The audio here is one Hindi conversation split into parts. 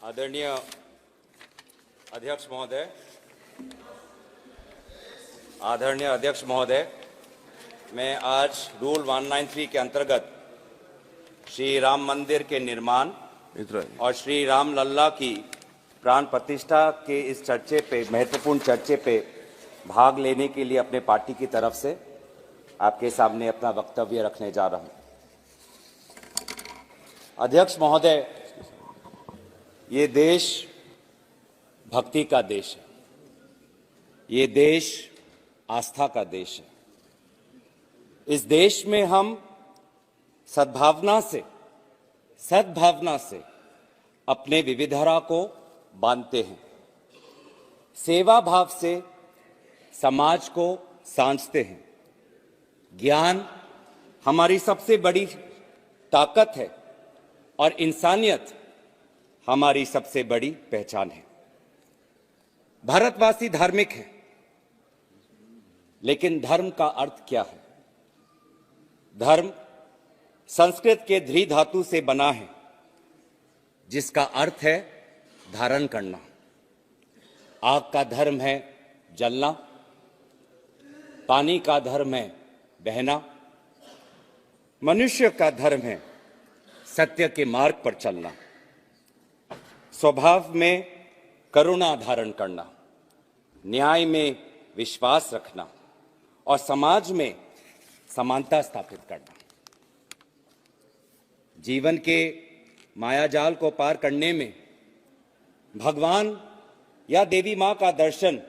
आदरणीय अध्यक्ष महोदय, मैं आज रूल 193 के अंतर्गत श्री राम मंदिर के निर्माण और श्री राम लल्ला की प्राण प्रतिष्ठा के इस महत्वपूर्ण चर्चे पे भाग लेने के लिए अपने पार्टी की तरफ से आपके सामने अपना वक्तव्य रखने जा रहा हूं। अध्यक्ष महोदय, ये देश भक्ति का देश है, ये देश आस्था का देश है। इस देश में हम सद्भावना से अपने विविधता को बांधते हैं, सेवा भाव से समाज को सांझते हैं। ज्ञान हमारी सबसे बड़ी ताकत है और इंसानियत हमारी सबसे बड़ी पहचान है। भारतवासी धार्मिक है, लेकिन धर्म का अर्थ क्या है? धर्म संस्कृत के ध्री धातु से बना है, जिसका अर्थ है धारण करना। आग का धर्म है जलना, पानी का धर्म है बहना, मनुष्य का धर्म है सत्य के मार्ग पर चलना, स्वभाव में करुणा धारण करना, न्याय में विश्वास रखना और समाज में समानता स्थापित करना। जीवन के मायाजाल को पार करने में भगवान या देवी मां का दर्शन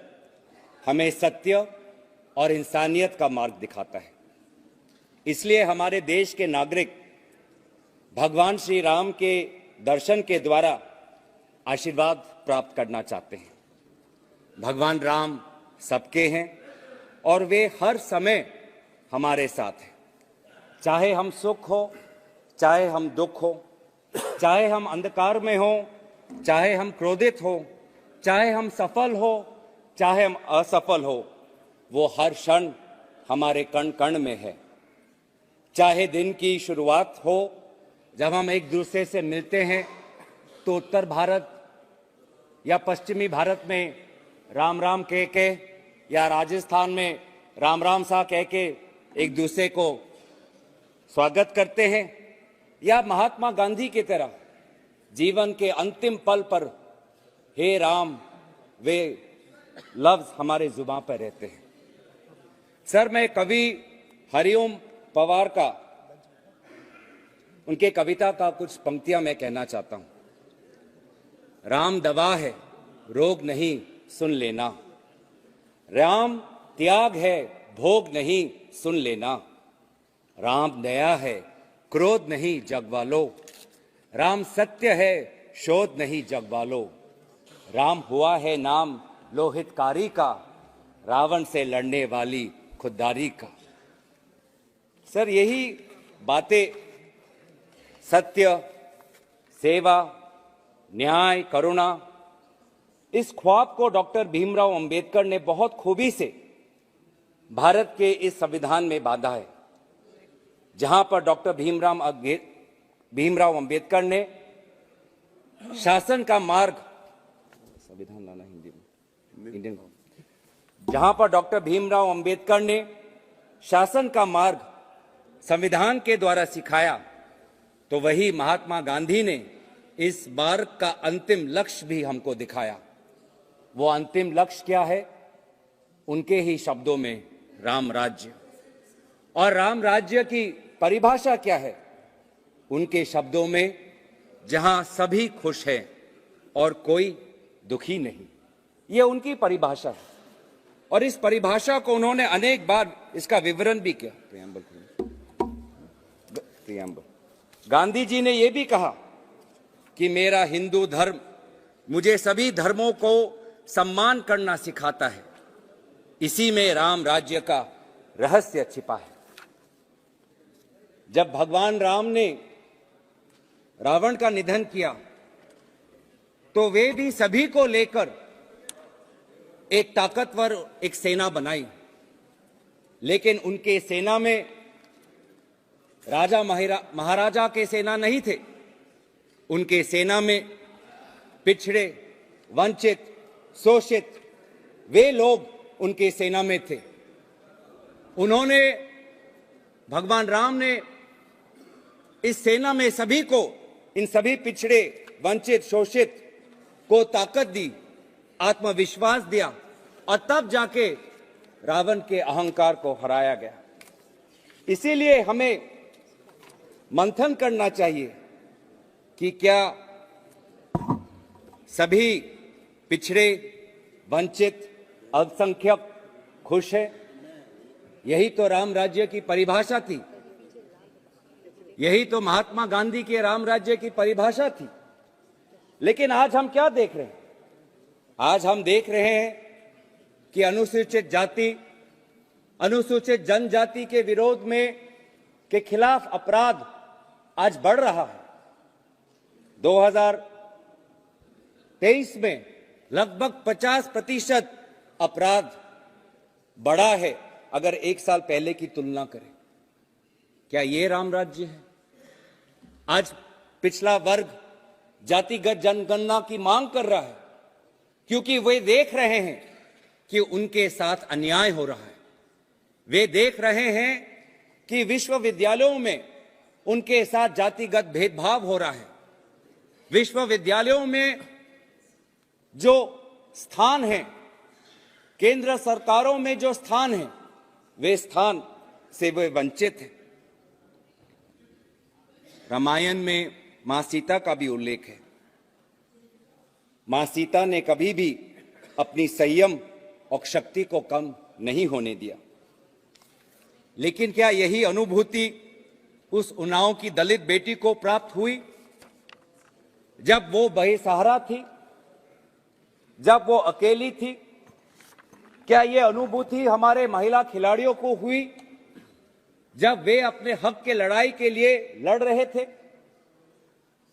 हमें सत्य और इंसानियत का मार्ग दिखाता है। इसलिए हमारे देश के नागरिक भगवान श्री राम के दर्शन के द्वारा आशीर्वाद प्राप्त करना चाहते हैं। भगवान राम सबके हैं और वे हर समय हमारे साथ हैं। चाहे हम सुख हो, चाहे हम दुख हो, चाहे हम अंधकार में हो, चाहे हम क्रोधित हो, चाहे हम सफल हो, चाहे हम असफल हो, वो हर क्षण हमारे कण कण में है। चाहे दिन की शुरुआत हो, जब हम एक दूसरे से मिलते हैं तो उत्तर भारत या पश्चिमी भारत में राम राम कह के, या राजस्थान में राम राम सा कह के एक दूसरे को स्वागत करते हैं, या महात्मा गांधी की तरह जीवन के अंतिम पल पर हे राम वे लफ्ज हमारे जुबान पर रहते हैं। सर, मैं कवि हरिओम पवार का उनके कविता का कुछ पंक्तियां मैं कहना चाहता हूं। राम दवा है रोग नहीं सुन लेना, राम त्याग है भोग नहीं सुन लेना, राम दया है क्रोध नहीं जगवालो, राम सत्य है शोध नहीं जगवालो, राम हुआ है नाम लोहितकारी का, रावण से लड़ने वाली खुददारी का। सर, यही बातें सत्य, सेवा, न्याय, करुणा, इस ख्वाब को डॉक्टर भीमराव अंबेडकर ने बहुत खूबी से भारत के इस संविधान में बांधा है, जहां पर डॉक्टर भीमराव अंबेडकर ने शासन का मार्ग, संविधान लाना हिंदी में, इंडियन, जहां पर डॉक्टर भीमराव अंबेडकर ने शासन का मार्ग संविधान के द्वारा सिखाया, तो वही महात्मा गांधी ने इस मार्ग का अंतिम लक्ष्य भी हमको दिखाया। वो अंतिम लक्ष्य क्या है? उनके ही शब्दों में राम राज्य। और राम राज्य की परिभाषा क्या है? उनके शब्दों में जहां सभी खुश हैं और कोई दुखी नहीं। ये उनकी परिभाषा है और इस परिभाषा को उन्होंने अनेक बार इसका विवरण भी किया। प्रियम्बल गांधी जी ने यह भी कहा कि मेरा हिंदू धर्म मुझे सभी धर्मों को सम्मान करना सिखाता है, इसी में राम राज्य का रहस्य छिपा है। जब भगवान राम ने रावण का निधन किया, तो वे भी सभी को लेकर एक ताकतवर एक सेना बनाई, लेकिन उनके सेना में राजा महाराजा के सेना नहीं थे। उनके सेना में पिछड़े, वंचित, शोषित, वे लोग उनकी सेना में थे। उन्होंने, भगवान राम ने इस सेना में सभी को, इन सभी पिछड़े, वंचित, शोषित को ताकत दी, आत्मविश्वास दिया, और तब जाके रावण के अहंकार को हराया गया। इसीलिए हमें मंथन करना चाहिए कि क्या सभी पिछड़े, वंचित, अल्पसंख्यक खुश है? यही तो राम राज्य की परिभाषा थी, यही तो महात्मा गांधी के राम राज्य की परिभाषा थी। लेकिन आज हम क्या देख रहे हैं? आज हम देख रहे हैं कि अनुसूचित जाति, अनुसूचित जनजाति के विरोध में, के खिलाफ अपराध आज बढ़ रहा है। 2023 में लगभग 50% अपराध बढ़ा है, अगर एक साल पहले की तुलना करें। क्या ये राम राज्य है? आज पिछला वर्ग जातिगत जनगणना की मांग कर रहा है, क्योंकि वे देख रहे हैं कि उनके साथ अन्याय हो रहा है। वे देख रहे हैं कि विश्वविद्यालयों में उनके साथ जातिगत भेदभाव हो रहा है। विश्वविद्यालयों में जो स्थान है, केंद्र सरकारों में जो स्थान है, वे स्थान से वे वंचित हैं। रामायण में मां सीता का भी उल्लेख है। मां सीता ने कभी भी अपनी संयम और शक्ति को कम नहीं होने दिया। लेकिन क्या यही अनुभूति उस उन्नाव की दलित बेटी को प्राप्त हुई जब वो बेसहारा थी, जब वो अकेली थी? क्या ये अनुभूति हमारे महिला खिलाड़ियों को हुई जब वे अपने हक के लड़ाई के लिए लड़ रहे थे?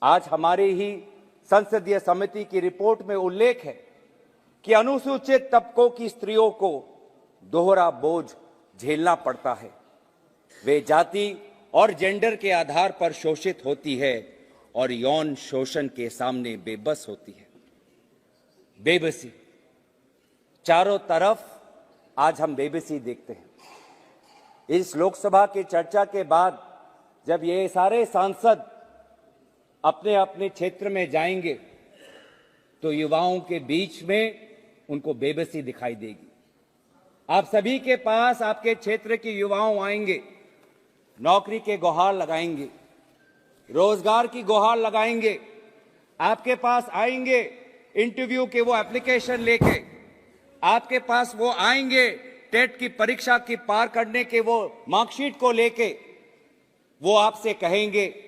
आज हमारी ही संसदीय समिति की रिपोर्ट में उल्लेख है कि अनुसूचित तबकों की स्त्रियों को दोहरा बोझ झेलना पड़ता है। वे जाति और जेंडर के आधार पर शोषित होती है और यौन शोषण के सामने बेबस होती है। बेबसी, चारों तरफ आज हम बेबसी देखते हैं। इस लोकसभा की चर्चा के बाद जब ये सारे सांसद अपने अपने क्षेत्र में जाएंगे तो युवाओं के बीच में उनको बेबसी दिखाई देगी। आप सभी के पास आपके क्षेत्र के युवाओं आएंगे, नौकरी के गुहार लगाएंगे, रोजगार की गुहार लगाएंगे, आपके पास आएंगे इंटरव्यू के वो एप्लीकेशन लेके, आपके पास वो आएंगे टेट की परीक्षा की पार करने के वो मार्कशीट को लेके। वो आपसे कहेंगे,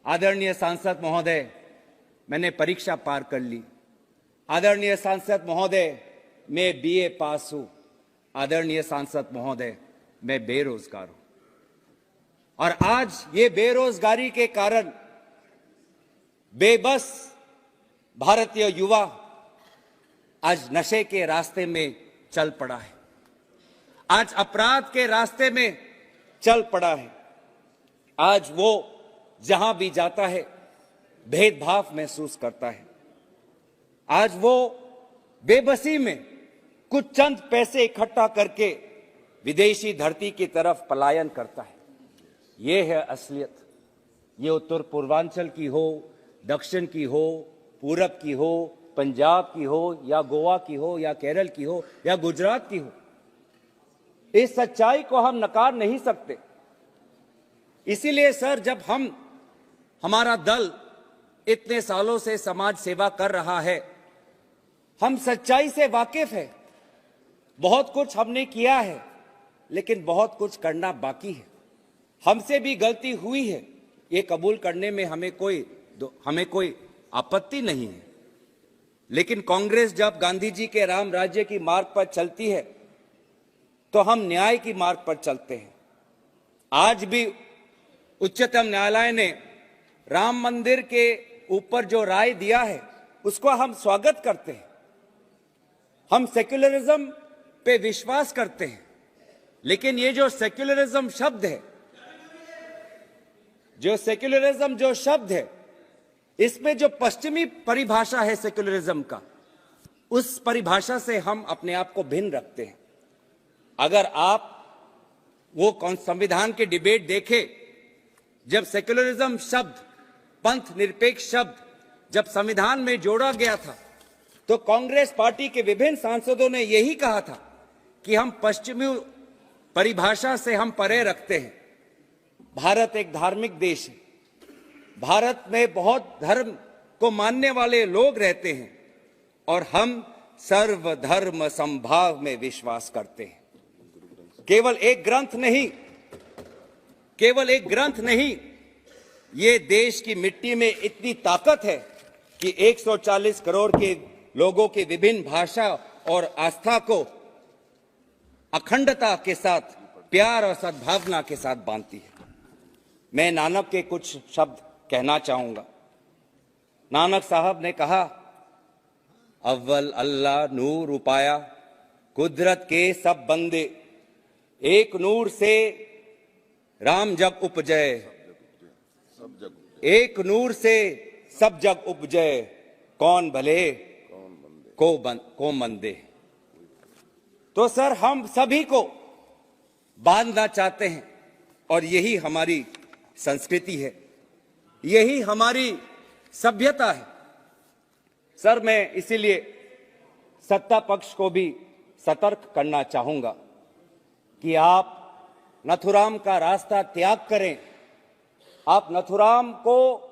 आदरणीय सांसद महोदय, मैंने परीक्षा पार कर ली। आदरणीय सांसद महोदय, मैं बीए पास हूं। आदरणीय सांसद महोदय, मैं बेरोजगार हूं। और आज ये बेरोजगारी के कारण बेबस भारतीय युवा आज नशे के रास्ते में चल पड़ा है, आज अपराध के रास्ते में चल पड़ा है। आज वो जहां भी जाता है भेदभाव महसूस करता है। आज वो बेबसी में कुछ चंद पैसे इकट्ठा करके विदेशी धरती की तरफ पलायन करता है। ये है असलियत। ये उत्तर पूर्वांचल की हो, दक्षिण की हो, पूरब की हो, पंजाब की हो, या गोवा की हो, या केरल की हो, या गुजरात की हो, इस सच्चाई को हम नकार नहीं सकते। इसीलिए सर, जब हमारा दल इतने सालों से समाज सेवा कर रहा है, हम सच्चाई से वाकिफ है। बहुत कुछ हमने किया है, लेकिन बहुत कुछ करना बाकी है। हमसे भी गलती हुई है, ये कबूल करने में हमें कोई आपत्ति नहीं है। लेकिन कांग्रेस जब गांधी जी के राम राज्य की मार्ग पर चलती है तो हम न्याय की मार्ग पर चलते हैं। आज भी उच्चतम न्यायालय ने राम मंदिर के ऊपर जो राय दिया है उसको हम स्वागत करते हैं। हम सेक्युलरिज्म पे विश्वास करते हैं, लेकिन ये जो सेक्युलरिज्म शब्द है, इसमें जो पश्चिमी परिभाषा है सेक्युलरिज्म का, उस परिभाषा से हम अपने आप को भिन्न रखते हैं। अगर आप वो संविधान के डिबेट देखें, जब सेक्युलरिज्म शब्द, पंथ निरपेक्ष शब्द जब संविधान में जोड़ा गया था, तो कांग्रेस पार्टी के विभिन्न सांसदों ने यही कहा था कि हम पश्चिमी परिभाषा से हम परे रखते हैं। भारत एक धार्मिक देश है। भारत में बहुत धर्म को मानने वाले लोग रहते हैं और हम सर्वधर्म समभाव में विश्वास करते हैं। केवल एक ग्रंथ नहीं, ये देश की मिट्टी में इतनी ताकत है कि 140 करोड़ के लोगों की विभिन्न भाषा और आस्था को अखंडता के साथ, प्यार और सद्भावना के साथ बांधती है। मैं नानक के कुछ शब्द कहना चाहूंगा। नानक साहब ने कहा, अव्वल अल्लाह नूर उपाया, कुदरत के सब बंदे, एक नूर से राम जग उपजय, एक नूर से सब जग उपजय, कौन भले को मंदे। तो सर, हम सभी को बांधना चाहते हैं और यही हमारी संस्कृति है, यही हमारी सभ्यता है। सर, मैं इसीलिए सत्ता पक्ष को भी सतर्क करना चाहूंगा कि आप नथुराम का रास्ता त्याग करें। आप नथुराम को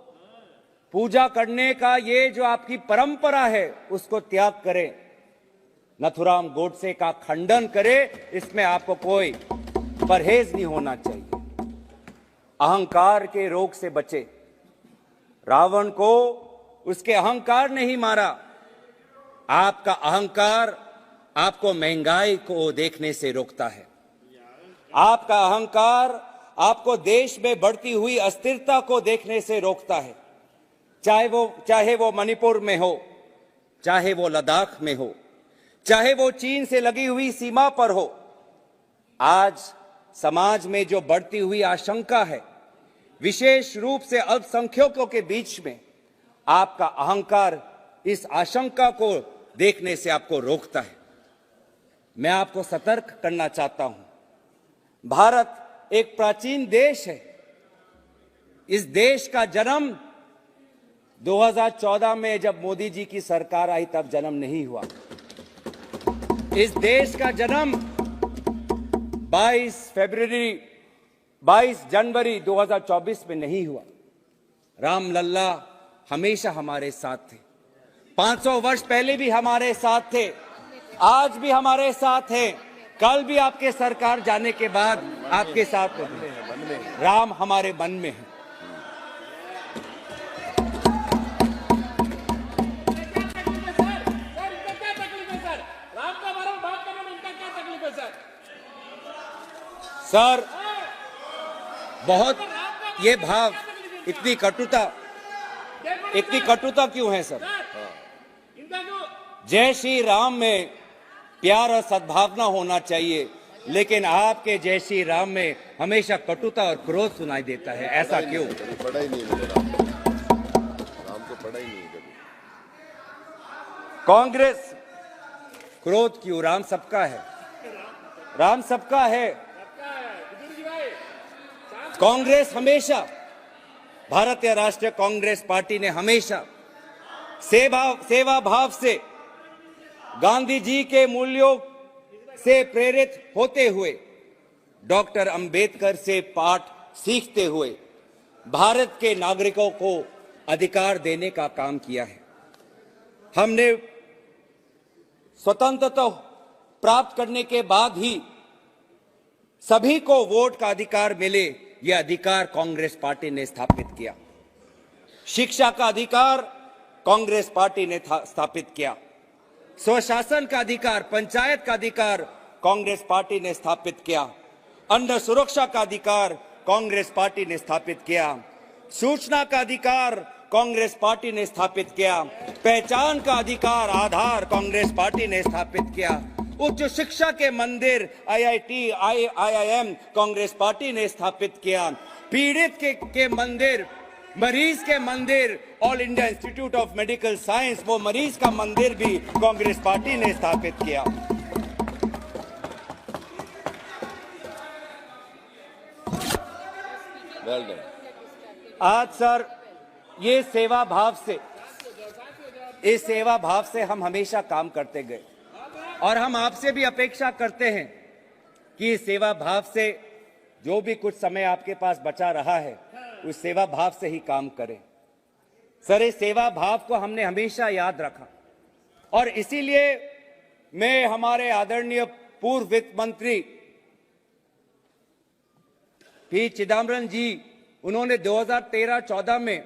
पूजा करने का ये जो आपकी परंपरा है, उसको त्याग करें। नथुराम गोडसे का खंडन करें, इसमें आपको कोई परहेज नहीं होना चाहिए। अहंकार के रोग से बचे। रावण को उसके अहंकार ने ही मारा। आपका अहंकार आपको महंगाई को देखने से रोकता है। आपका अहंकार आपको देश में बढ़ती हुई अस्थिरता को देखने से रोकता है। चाहे वो मणिपुर में हो, चाहे वो लद्दाख में हो, चाहे वो चीन से लगी हुई सीमा पर हो। आज समाज में जो बढ़ती हुई आशंका है, विशेष रूप से अल्पसंख्यकों के बीच में, आपका अहंकार इस आशंका को देखने से आपको रोकता है। मैं आपको सतर्क करना चाहता हूं। भारत एक प्राचीन देश है। इस देश का जन्म 2014 में जब मोदी जी की सरकार आई तब जन्म नहीं हुआ। इस देश का जन्म 22 जनवरी 2024 में नहीं हुआ। राम लल्ला हमेशा हमारे साथ थे। 500 वर्ष पहले भी हमारे साथ थे, आज भी हमारे साथ हैं, कल भी आपके सरकार जाने के बाद आपके साथ हैं। राम हमारे मन में है। सर, बहुत ये भाव, इतनी कटुता क्यों है सर? जय श्री राम में प्यार और सद्भावना होना चाहिए, लेकिन आपके जय श्री राम में हमेशा कटुता और क्रोध सुनाई देता है। ऐसा क्यों? पढ़ा ही नहीं राम को पढ़ा ही नहीं कभी। कांग्रेस क्रोध क्यों? राम सबका है, राम सबका है। कांग्रेस हमेशा, भारतीय राष्ट्रीय कांग्रेस पार्टी ने हमेशा सेवा भाव से, गांधी जी के मूल्यों से प्रेरित होते हुए, डॉक्टर अंबेडकर से पाठ सीखते हुए भारत के नागरिकों को अधिकार देने का काम किया है। हमने स्वतंत्रता प्राप्त करने के बाद ही सभी को वोट का अधिकार मिले, यह अधिकार कांग्रेस पार्टी ने स्थापित किया। शिक्षा का अधिकार कांग्रेस पार्टी ने स्थापित किया। स्वशासन का अधिकार, पंचायत का अधिकार कांग्रेस पार्टी ने स्थापित किया। अन्न सुरक्षा का अधिकार कांग्रेस पार्टी ने स्थापित किया। सूचना का अधिकार कांग्रेस पार्टी ने स्थापित किया। पहचान का अधिकार, आधार कांग्रेस पार्टी ने स्थापित किया। उच्च शिक्षा के मंदिर IIT, IIM कांग्रेस पार्टी ने स्थापित किया। पीड़ित के मंदिर मरीज के मंदिर, all India institute of medical science, वो मरीज का मंदिर भी कांग्रेस पार्टी ने स्थापित किया। Well done. आज सर ये सेवा भाव से, इस सेवा भाव से हम हमेशा काम करते गए और हम आपसे भी अपेक्षा करते हैं कि इस सेवा भाव से जो भी कुछ समय आपके पास बचा रहा है उस सेवा भाव से ही काम करें। सर इस सेवा भाव को हमने हमेशा याद रखा और इसीलिए मैं हमारे आदरणीय पूर्व वित्त मंत्री पी चिदम्बरम जी, उन्होंने 2013-14 में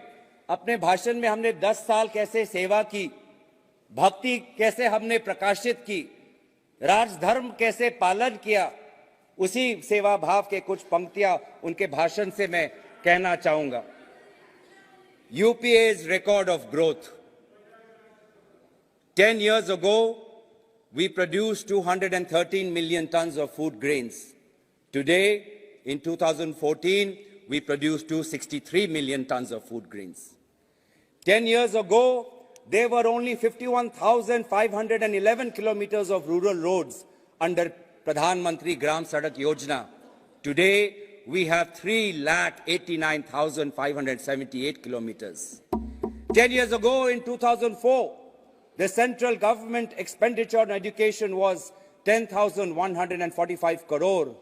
अपने भाषण में हमने 10 साल कैसे सेवा की, भक्ति कैसे हमने प्रकाशित की, राजधर्म कैसे पालन किया, उसी सेवा भाव के कुछ पंक्तियां उनके भाषण से मैं कहना चाहूंगा। UPA's record of growth. 10 years ago, we produced 213 million tons of food grains. Today, in 2014, we produced 263 million tons of food grains. 10 years ago, there were only 51,511 kilometers of rural roads under Pradhan Mantri Gram Sadak Yojana. Today, we have 3,89,578 kilometers. 10 years ago, in 2004, the central government expenditure on education was 10,145 crore.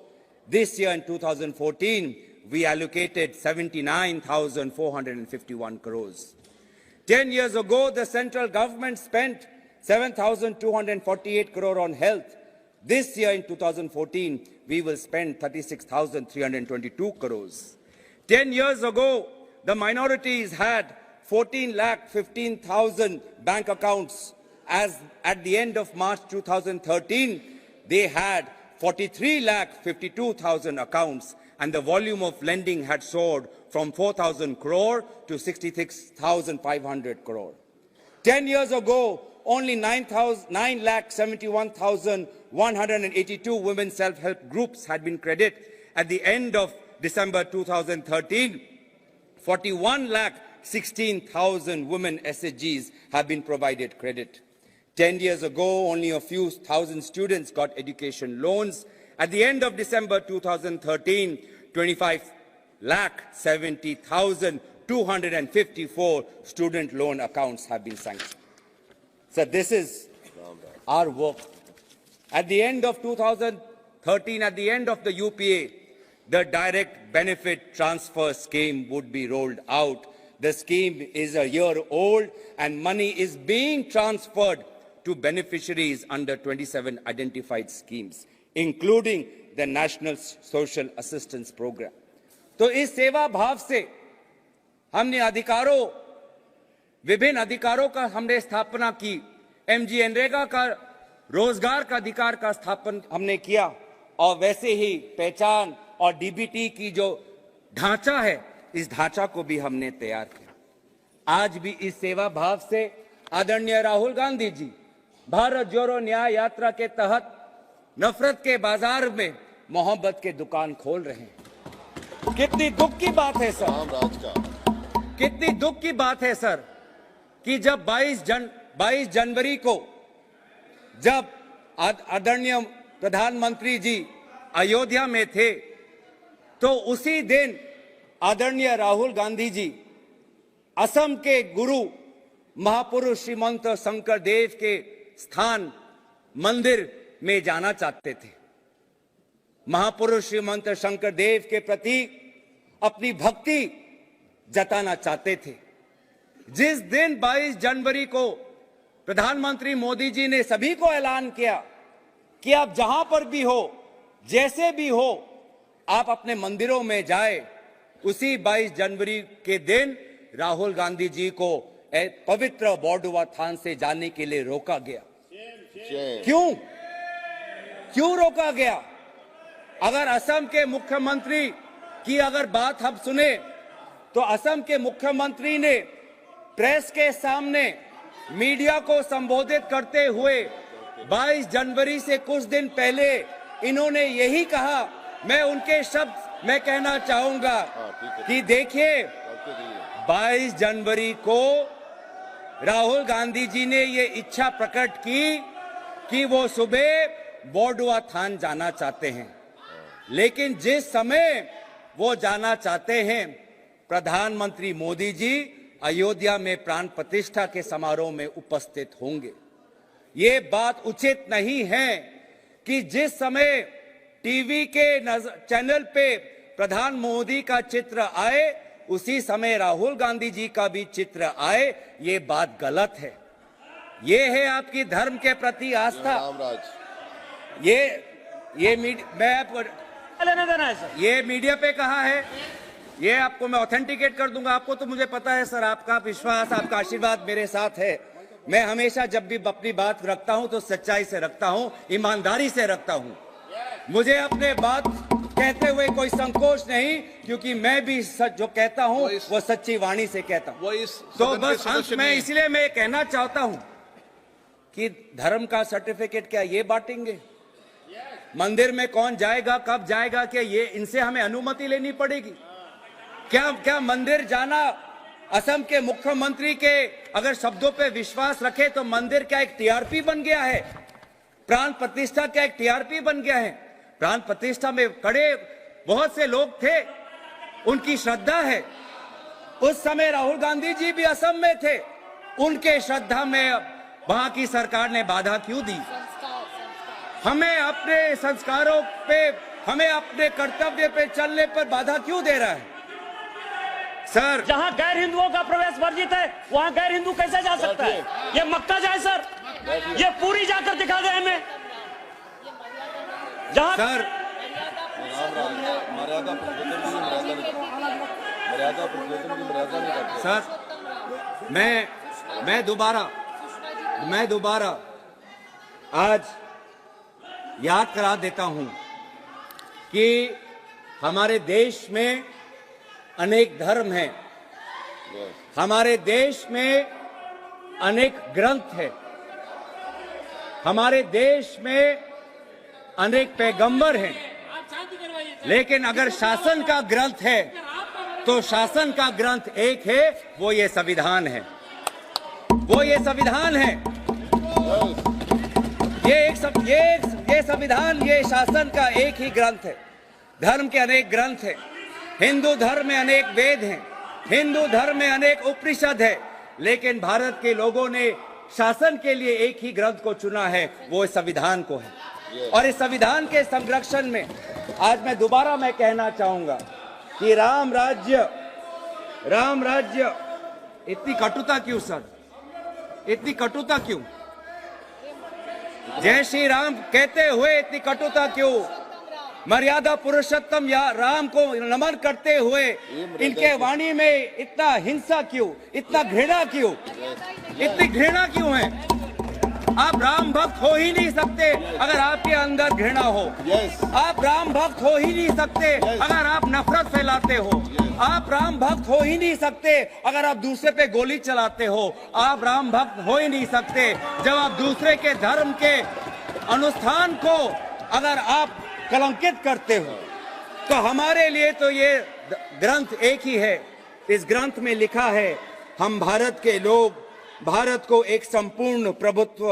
This year, in 2014, we allocated 79,451 crores. 10 years ago, the central government spent 7,248 crore on health. This year, in 2014, we will spend 36,322 crores. 10 years ago, the minorities had 14,15,000 bank accounts. As at the end of March 2013, they had 43,52,000 accounts, and the volume of lending had soared from 4,000 crore to 66,500 crore. 10 years ago, only 9,71,182 women self-help groups had been credited. At the end of December 2013, 41,16,000 women SHGs have been provided credit. 10 years ago, only a few thousand students got education loans. At the end of December 2013, 25,70,254 student loan accounts have been sanctioned. So this is our work. At the end of 2013, at the end of the UPA, the direct benefit transfer scheme would be rolled out. The scheme is a year old and money is being transferred to beneficiaries under 27 identified schemes, including the National Social Assistance Program. तो इस सेवा भाव से हमने अधिकारों, विभिन्न अधिकारों का हमने स्थापना की। MG नरेगा का रोजगार का अधिकार का स्थापन हमने किया और वैसे ही पहचान और DBT की जो ढांचा है, इस ढांचा को भी हमने तैयार किया। आज भी इस सेवा भाव से आदरणीय राहुल गांधी जी भारत जोड़ो न्याय यात्रा के तहत नफरत के बाजार में मोहब्बत के दुकान खोल रहे हैं। कितनी दुख की बात है सर, कितनी दुख की बात है सर कि जब 22 जनवरी को जब आदरणीय प्रधानमंत्री जी अयोध्या में थे तो उसी दिन आदरणीय राहुल गांधी जी असम के गुरु महापुरुष श्रीमंत शंकर देव के स्थान मंदिर में जाना चाहते थे। महापुरुष श्रीमंत शंकर देव के प्रति अपनी भक्ति जताना चाहते थे। जिस दिन 22 जनवरी को प्रधानमंत्री मोदी जी ने सभी को ऐलान किया कि आप जहां पर भी हो, जैसे भी हो, आप अपने मंदिरों में जाए, उसी 22 जनवरी के दिन राहुल गांधी जी को पवित्र बॉर्डुआ थान से जाने के लिए रोका गया। क्यों रोका गया? अगर असम के मुख्यमंत्री की अगर बात हम सुने तो असम के मुख्यमंत्री ने प्रेस के सामने मीडिया को संबोधित करते हुए 22 जनवरी से कुछ दिन पहले इन्होंने यही कहा। मैं उनके शब्द मैं कहना चाहूंगा कि देखिए 22 जनवरी को राहुल गांधी जी ने ये इच्छा प्रकट की कि वो सुबह बॉर्डुआ थान जाना चाहते हैं, लेकिन जिस समय वो जाना चाहते हैं, प्रधानमंत्री मोदी जी अयोध्या में प्राण प्रतिष्ठा के समारोह में उपस्थित होंगे। ये बात उचित नहीं है कि जिस समय टीवी के चैनल पे प्रधान मोदी का चित्र आए, उसी समय राहुल गांधी जी का भी चित्र आए। ये बात गलत है। ये है आपकी धर्म के प्रति आस्था। रामराज, मैं आपको लेना देना है सर। ये मीडिया पे कहा है, ये आपको मैं ऑथेंटिकेट कर दूंगा। आपको तो मुझे पता है सर, आपका विश्वास, आपका आशीर्वाद मेरे साथ है। मैं हमेशा जब भी अपनी बात रखता हूं तो सच्चाई से रखता हूं, ईमानदारी से रखता हूं। मुझे अपने बात कहते हुए कोई संकोच नहीं, क्योंकि मैं भी सच जो कहता हूं वो सच्ची वाणी से कहता हूं। तो बस अंत में इसलिए मैं कहना चाहता हूं कि धर्म का सर्टिफिकेट क्या ये बांटेंगे? मंदिर में कौन जाएगा, कब जाएगा, क्या ये इनसे हमें अनुमति लेनी पड़ेगी? क्या मंदिर जाना असम के मुख्यमंत्री के अगर शब्दों पे विश्वास रखे तो मंदिर क्या एक टीआरपी बन गया है? प्राण प्रतिष्ठा क्या एक टीआरपी बन गया है? प्राण प्रतिष्ठा में खड़े बहुत से लोग थे, उनकी श्रद्धा है। उस समय राहुल गांधी जी भी असम में थे, उनके श्रद्धा में वहां की सरकार ने बाधा क्यों दी? हमें अपने संस्कारों पे, हमें अपने कर्तव्य पे चलने पर बाधा क्यों दे रहा है? सर, जहां गैर हिंदुओं का प्रवेश वर्जित है, वहां गैर हिंदू कैसे जा सकता है? ये मक्का जाए सर, ये पूरी जाकर दिखा दे हमें। जहां सर, मर्यादा पुरुषोत्तम की मर्यादा नहीं करते। सर, मैं दोबारा आज याद करा देता हूं कि हमारे देश में अनेक धर्म हैं, हमारे देश में अनेक ग्रंथ हैं, हमारे देश में अनेक पैगंबर हैं, लेकिन अगर शासन का ग्रंथ है तो शासन का ग्रंथ एक है, वो ये संविधान है। वो ये संविधान है। ये संविधान, ये शासन का एक ही ग्रंथ है। धर्म के अनेक ग्रंथ हैं। हिंदू धर्म में अनेक वेद हैं, हिंदू धर्म में अनेक उपनिषद है, लेकिन भारत के लोगों ने शासन के लिए एक ही ग्रंथ को चुना है, वो इस संविधान को है। और इस संविधान के संरक्षण में आज मैं दोबारा कहना चाहूंगा कि राम राज्य इतनी कटुता क्यों सर? इतनी कटुता क्यों? जय श्री राम कहते हुए इतनी कटुता क्यों? मर्यादा पुरुषोत्तम या राम को नमन करते हुए इनके वाणी में इतना हिंसा क्यों, इतना घृणा क्यों, इतनी घृणा क्यों है? आप राम भक्त हो ही नहीं सकते अगर आपके अंदर घृणा हो। आप राम भक्त हो ही नहीं सकते अगर आप नफरत फैलाते हो। आप राम भक्त हो ही नहीं सकते अगर आप दूसरे पे गोली चलाते हो। आप राम भक्त हो ही नहीं सकते जब आप दूसरे के धर्म के अनुष्ठान को अगर आप कलंकित करते हो। तो हमारे लिए तो ये ग्रंथ एक ही है। इस ग्रंथ में लिखा है, हम भारत के लोग भारत को एक संपूर्ण प्रभुत्व,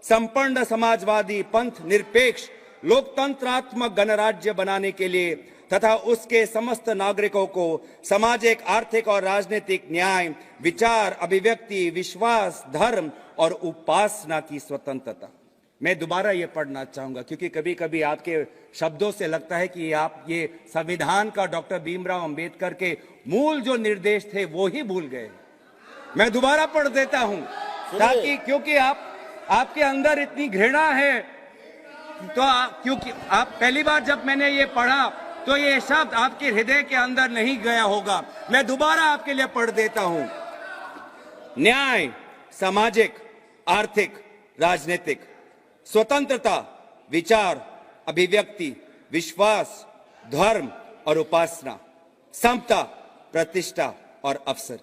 संपन्न समाजवादी, पंथ निरपेक्ष, लोकतंत्रात्मक गणराज्य बनाने के लिए तथा उसके समस्त नागरिकों को सामाजिक, आर्थिक और राजनीतिक न्याय, विचार, अभिव्यक्ति, विश्वास, धर्म और उपासना की स्वतंत्रता। मैं दोबारा ये पढ़ना चाहूंगा क्योंकि कभी कभी आपके शब्दों से लगता है कि आप ये संविधान का डॉक्टर भीमराव अंबेडकर के मूल जो निर्देश थे वो ही भूल गए। मैं दोबारा पढ़ देता हूं ताकि, क्योंकि आपके अंदर इतनी घृणा है, तो क्योंकि आप पहली बार जब मैंने ये पढ़ा तो ये शब्द आपके हृदय के अंदर नहीं गया होगा। मैं दोबारा आपके लिए पढ़ देता हूं। न्याय, सामाजिक, आर्थिक, राजनीतिक, स्वतंत्रता, विचार, अभिव्यक्ति, विश्वास, धर्म और उपासना, समता, प्रतिष्ठा और अवसर।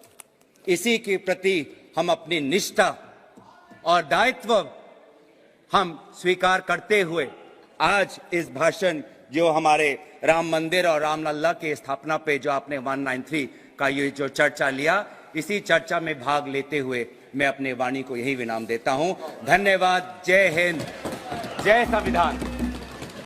इसी के प्रति हम अपनी निष्ठा और दायित्व हम स्वीकार करते हुए आज इस भाषण जो हमारे राम मंदिर और रामलला की स्थापना पे जो आपने 193 का ये जो चर्चा लिया, इसी चर्चा में भाग लेते हुए मैं अपने वाणी को यही विराम देता हूं। धन्यवाद। जय हिंद, जय संविधान।